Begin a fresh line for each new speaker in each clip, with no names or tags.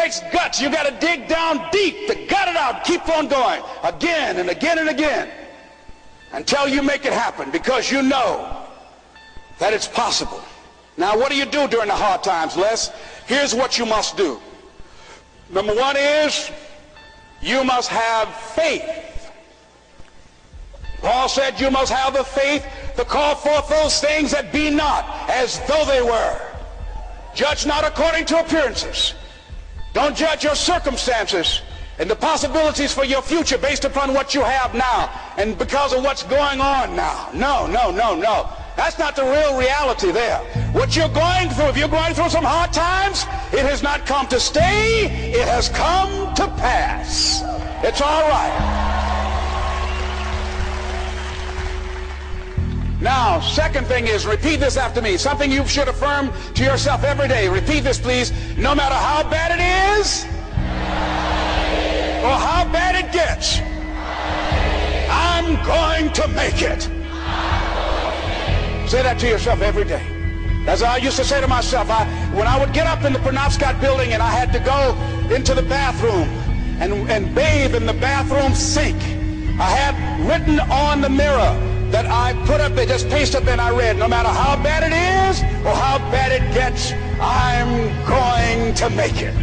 takes guts. You got to dig down deep to gut it out. Keep on going again and again and again until you make it happen, because you know that it's possible. Now, what do you do during the hard times, Les? Here's what you must do. Number one is you must have faith. Paul said you must have the faith to call forth those things that be not as though they were. Judge not according to appearances. Don't judge your circumstances and the possibilities for your future based upon what you have now and because of what's going on now. No, no, no, no. That's not the real reality there. What you're going through, if you're going through some hard times, it has not come to stay, it has come to pass. It's all right. Now, second thing is, repeat this after me. Something you should affirm to yourself every day. Repeat this, please. No matter how bad it is or how bad it gets, I'm going to make it. Say that to yourself every day. That's what I used to say to myself. When I would get up in the Penobscot building and I had to go into the bathroom and bathe in the bathroom sink, I had written on the mirror that I put up, they just paste up and I read, no matter how bad it is or how bad it gets, I'm going to make it.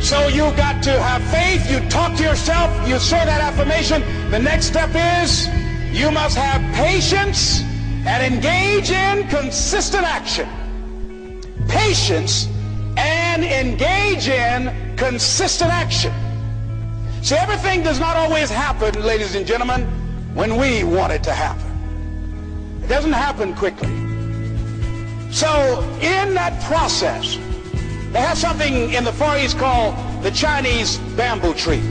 So you got to have faith, you talk to yourself, you say that affirmation. The next step is you must have patience and engage in consistent action. Patience and engage in consistent action. See, everything does not always happen, ladies and gentlemen, when we want it to happen. It doesn't happen quickly. So in that process, they have something in the Far East called the Chinese bamboo tree.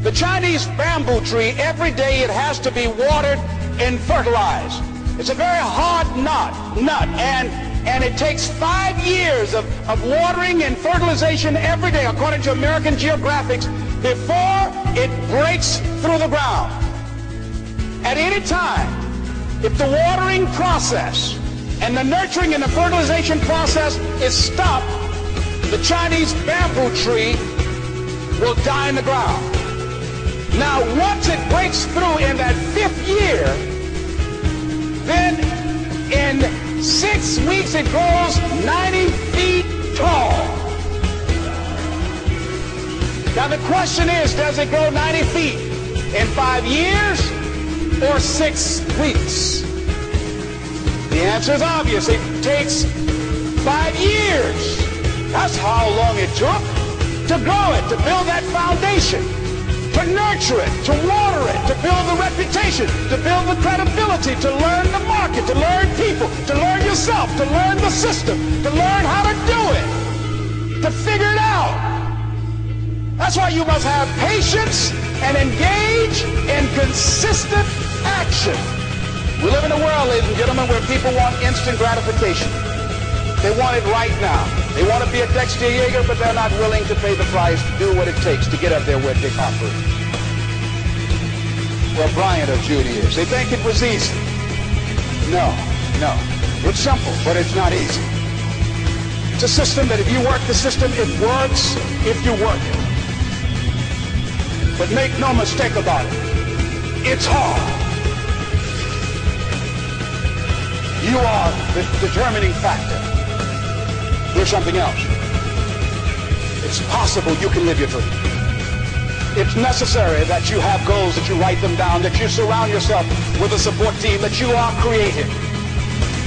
The Chinese bamboo tree, every day it has to be watered and fertilized. It's a very hard nut, and it takes 5 years of watering and fertilization every day, according to American Geographics, before it breaks through the ground. At any time, if the watering process and the nurturing and the fertilization process is stopped, the Chinese bamboo tree will die in the ground. Now, once it breaks through in that 5th year, then in 6 weeks it grows 90 feet tall. Now the question is, does it grow 90 feet in 5 years or 6 weeks? The answer is obvious. It takes 5 years. That's how long it took to grow it, to build that foundation, to nurture it, to water it, to build the reputation, to build the credibility, to learn the market, to learn people, to learn yourself, to learn the system, to learn how to do it, to figure it out. That's why you must have patience and engage in consistent action. We live in a world, ladies and gentlemen, where people want instant gratification. They want it right now. They want to be a Dexter Yeager, but they're not willing to pay the price to do what it takes to get up there where Dick Hopper is, where Bryant or Judy is. They think it was easy. No. It's simple, but it's not easy. It's a system that if you work the system, it works if you work it. But make no mistake about it, it's hard. You are the determining factor. Here's something else. It's possible you can live your dream. It's necessary that you have goals, that you write them down, that you surround yourself with a support team, that you are creative.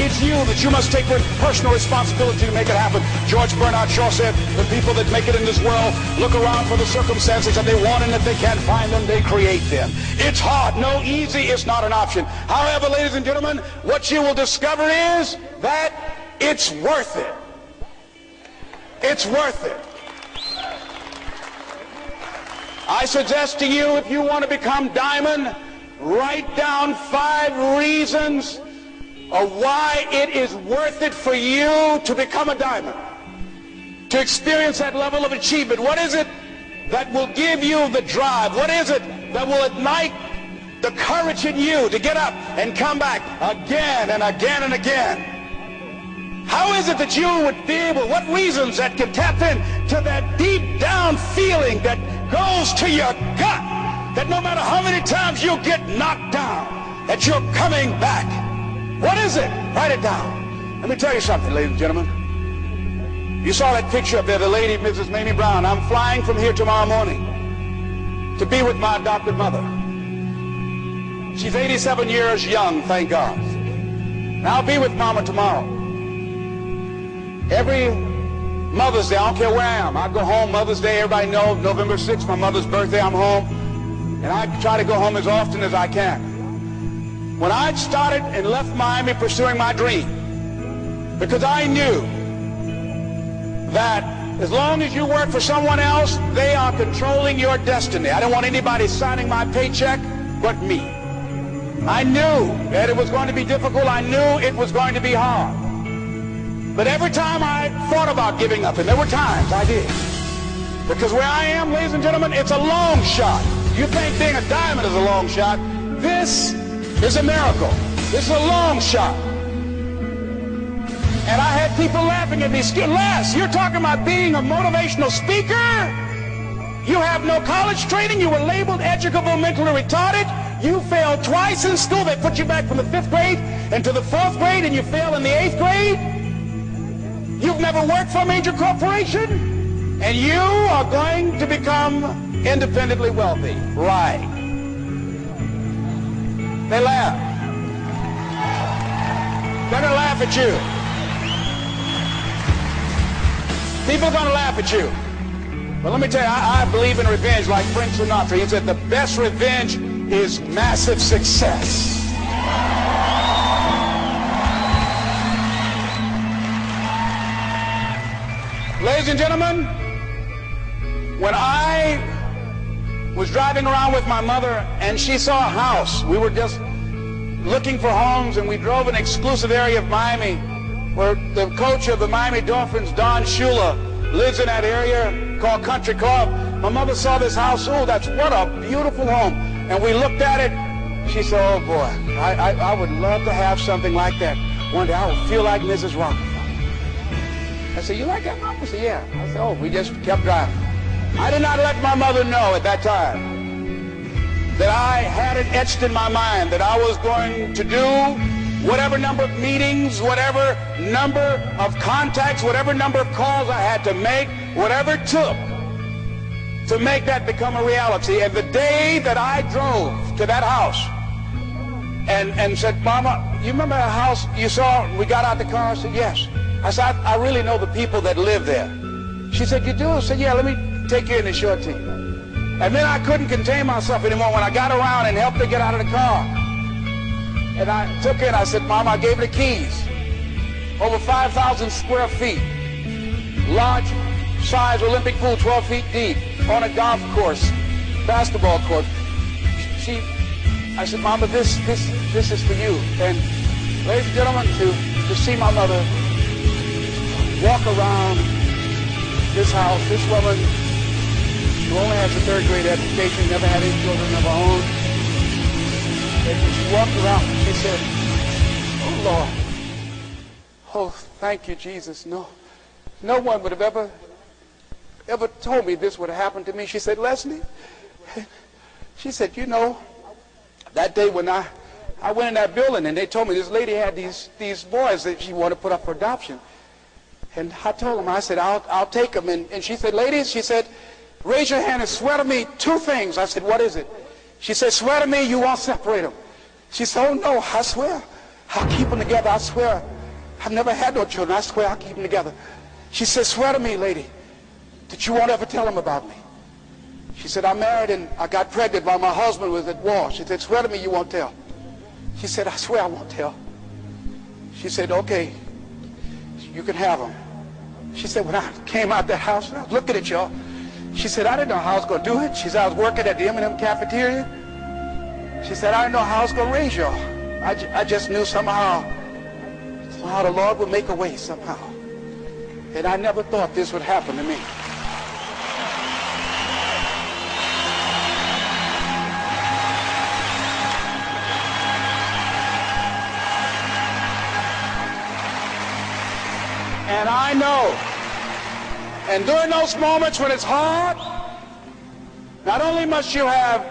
It's you that you must take personal responsibility to make it happen. George Bernard Shaw said, the people that make it in this world look around for the circumstances that they want, and if they can't find them, they create them. It's hard. No, easy is not an option. However, ladies and gentlemen, what you will discover is that it's worth it. It's worth it. I suggest to you, if you want to become diamond, write down 5 reasons of why it is worth it for you to become a diamond, to experience that level of achievement. What is it that will give you the drive? What is it that will ignite the courage in you to get up and come back again and again and again? How is it that you would be able, what reasons that can tap into that deep down feeling that goes to your gut, that no matter how many times you get knocked down, that you're coming back? What is it? Write it down. Let me tell you something, ladies and gentlemen. You saw that picture up there, the lady, Mrs. Mamie Brown. I'm flying from here tomorrow morning to be with my adopted mother. She's 87 years young, thank God. And I'll be with Mama tomorrow. Every Mother's Day, I don't care where I am. I go home Mother's Day. Everybody knows November 6th, my mother's birthday, I'm home. And I try to go home as often as I can. When I started and left Miami pursuing my dream, because I knew that as long as you work for someone else, they are controlling your destiny. I didn't want anybody signing my paycheck but me. I knew that it was going to be difficult. I knew it was going to be hard. But every time I thought about giving up, and there were times I did, because where I am, ladies and gentlemen, it's a long shot. You think being a diamond is a long shot. This is a miracle. This is a long shot. And I had people laughing at me. Les, you're talking about being a motivational speaker? You have no college training. You were labeled educable mentally retarded. You failed twice in school. They put you back from the 5th grade into the 4th grade, and you failed in the 8th grade. You've never worked for a major corporation, and you are going to become independently wealthy. Right. They laugh. They're going to laugh at you. People are going to laugh at you. But let me tell you, I believe in revenge like Frank Sinatra. He said the best revenge is massive success. Ladies and gentlemen, when I was driving around with my mother and she saw a house, we were just looking for homes, and we drove an exclusive area of Miami where the coach of the Miami Dolphins, Don Shula, lives in that area called Country Club. My mother saw this house. Oh, what a beautiful home. And we looked at it. She said, oh boy, I would love to have something like that. One day I would feel like Mrs. Rockefeller. I said, you like that, Mom? I said, yeah. I said, oh, we just kept driving. I did not let my mother know at that time that I had it etched in my mind that I was going to do whatever number of meetings, whatever number of contacts, whatever number of calls I had to make, whatever it took to make that become a reality. And the day that I drove to that house and said, Mama, you remember the house you saw? We got out the car. I said, yes. I said, I really know the people that live there. She said, you do? I said, yeah, let me take you in the short team. And then I couldn't contain myself anymore when I got around and helped her get out of the car. And I took her and I said, Mom, I gave her the keys. Over 5,000 square feet. Large size Olympic pool, 12 feet deep. On a golf course, basketball court. I said, Mama, this is for you. And ladies and gentlemen, to see my mother walk around this house, this woman who only has a 3rd grade education, never had any children of her own. And she walked around and she said, oh Lord, oh thank you Jesus. No one would have ever told me this would have happened to me. She said, Leslie, she said, you know, that day when I went in that building and they told me this lady had these boys that she wanted to put up for adoption. And I told them, I said, I'll take them. And she said, ladies, she said, raise your hand and swear to me 2 things. I said, what is it? She said, swear to me you won't separate them. She said, oh no, I swear. I'll keep them together. I swear. I've never had no children. I swear I'll keep them together. She said, swear to me, lady, that you won't ever tell them about me. She said, I'm married and I got pregnant while my husband was at war. She said, swear to me you won't tell. She said, I swear I won't tell. She said, okay, you can have them. She said, when I came out that house, I was looking at y'all. She said, I didn't know how I was going to do it. She said, I was working at the M&M cafeteria. She said, I didn't know how I was going to raise y'all. I just knew somehow the Lord would make a way somehow. And I never thought this would happen to me. I know. And during those moments when it's hard, not only must you have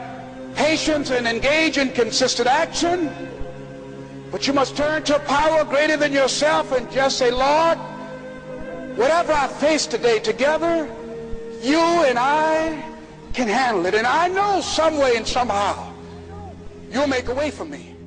patience and engage in consistent action, but you must turn to a power greater than yourself and just say, Lord, whatever I face today together, you and I can handle it. And I know some way and somehow you'll make a way for me.